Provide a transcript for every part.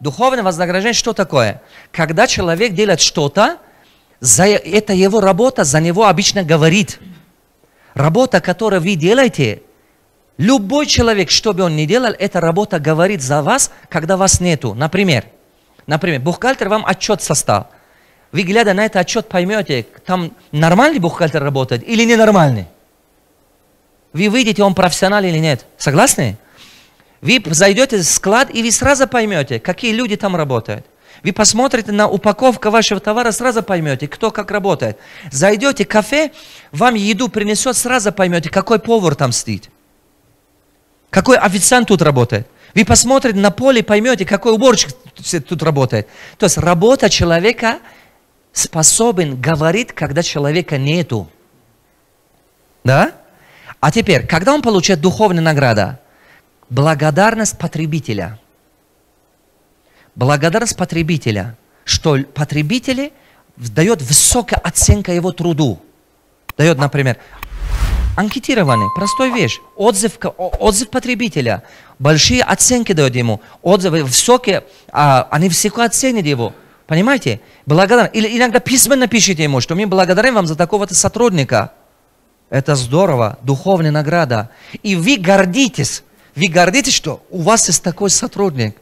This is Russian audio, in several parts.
Духовное вознаграждение что такое? Когда человек делает что-то, это его работа за него обычно говорит. Работа, которую вы делаете, любой человек, что бы он ни делал, эта работа говорит за вас, когда вас нету. Например, бухгалтер вам отчет составил. Вы, глядя на этот отчет, поймете, там нормальный бухгалтер работает или ненормальный. Вы видите, он профессионал или нет. Согласны? Вы зайдете в склад, и вы сразу поймете, какие люди там работают. Вы посмотрите на упаковку вашего товара, сразу поймете, кто как работает. Зайдете в кафе, вам еду принесет, сразу поймете, какой повар там стоит. Какой официант тут работает. Вы посмотрите на поле, поймете, какой уборщик тут работает. То есть работа человека способен говорить, когда человека нету. Да? А теперь, когда он получает духовную награду? Благодарность потребителя. Благодарность потребителя, что потребители дает высокую оценку его труду. Дает, например, анкетирование, простая вещь, отзыв потребителя, большие оценки дает ему, отзывы высокие, они высоко оценят его. Понимаете? Благодарен. Или иногда письменно пишите ему, что мы благодарим вам за такого-то сотрудника. Это здорово, духовная награда. И вы гордитесь, что у вас есть такой сотрудник.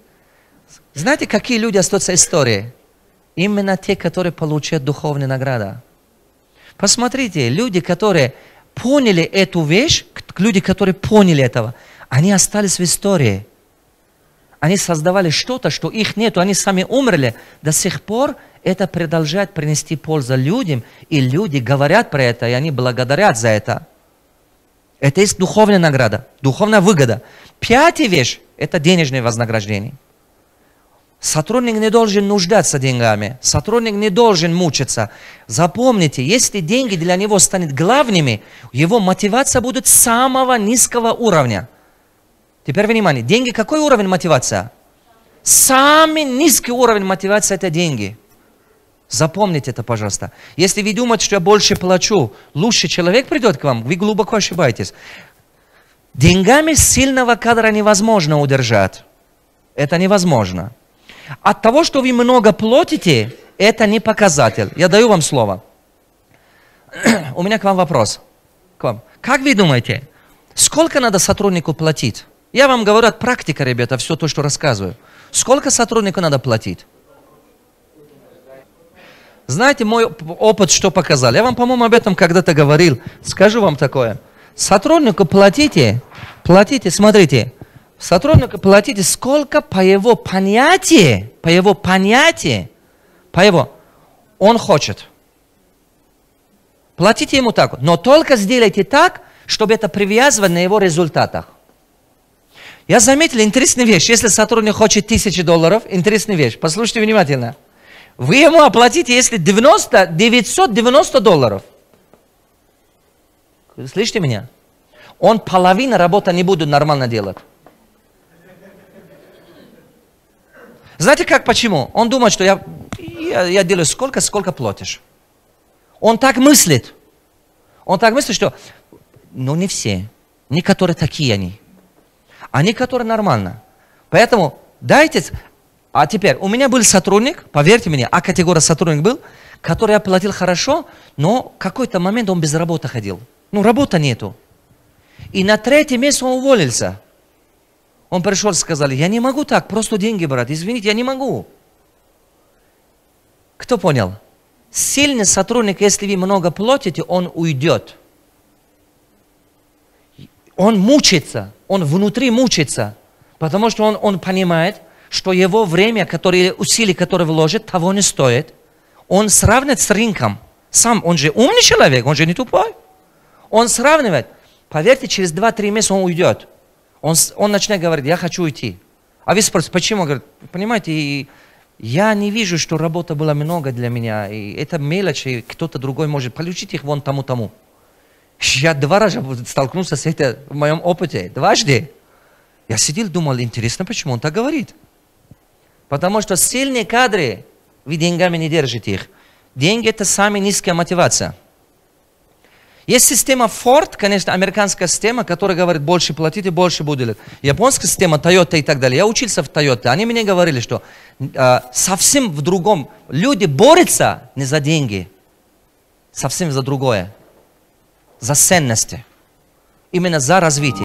Знаете, какие люди остаются историей? Именно те, которые получают духовную награду. Посмотрите, люди, которые поняли эту вещь, люди, которые поняли этого, они остались в истории. Они создавали что-то, что их нету, они сами умерли. До сих пор это продолжает принести пользу людям, и люди говорят про это, и они благодарят за это. Это есть духовная награда, духовная выгода. Пятая вещь – это денежное вознаграждение. Сотрудник не должен нуждаться деньгами, сотрудник не должен мучиться. Запомните, если деньги для него станут главными, его мотивация будет самого низкого уровня. Теперь внимание, деньги какой уровень мотивации? Самый низкий уровень мотивации – это деньги. Запомните это, пожалуйста. Если вы думаете, что я больше плачу, лучший человек придет к вам, вы глубоко ошибаетесь. Деньгами сильного кадра невозможно удержать. Это невозможно. От того, что вы много платите, это не показатель. Я даю вам слово. У меня к вам вопрос. К вам. Как вы думаете, сколько надо сотруднику платить? Я вам говорю от практики, ребята, все то, что рассказываю. Сколько сотруднику надо платить? Знаете, мой опыт что показал? Я вам, по-моему, об этом когда-то говорил. Скажу вам такое. Сотруднику платите, смотрите. Сотруднику платите сколько по его понятию, он хочет. Платите ему так, но только сделайте так, чтобы это привязывать на его результатах. Я заметил интересную вещь. Если сотрудник хочет $1000, интересная вещь. Послушайте внимательно. Вы ему оплатите, если $990. Слышите меня? Он половину работы не будет нормально делать. Знаете как, почему? Он думает, что я делаю сколько платишь. Он так мыслит. Он так мыслит, что, ну не все. Некоторые такие они. А некоторые нормально. Поэтому дайте... А теперь, у меня был сотрудник, поверьте мне, А-категория сотрудник был, который я платил хорошо, но в какой-то момент он без работы ходил. Ну, работы нету. И на 3-й месяц он уволился. Он пришел и сказал, я не могу так, просто деньги брать, извините, я не могу. Кто понял? Сильный сотрудник, если вы много платите, он уйдет. Он мучится, он внутри мучится, потому что он понимает, что его время, усилия, которые вложит, того не стоит. Он сравнивает с рынком. Сам, он же умный человек, он же не тупой. Он сравнивает. Поверьте, через 2-3 месяца он уйдет. Он начинает говорить, я хочу уйти. А вы спросите, почему? Он говорит, понимаете, я не вижу, что работы было много для меня. И это мелочь, и кто-то другой может получить их вон тому. Я 2 раза столкнулся с этим в моем опыте. 2 раза. Я сидел, думал, интересно, почему он так говорит. Потому что сильные кадры, вы деньгами не держите их. Деньги – это самая низкая мотивация. Есть система Ford, конечно, американская система, которая говорит, больше платите, больше будет. Японская система, Toyota и так далее. Я учился в Toyota. Они мне говорили, что совсем в другом. Люди борются не за деньги, совсем за другое. За ценности. Именно за развитие.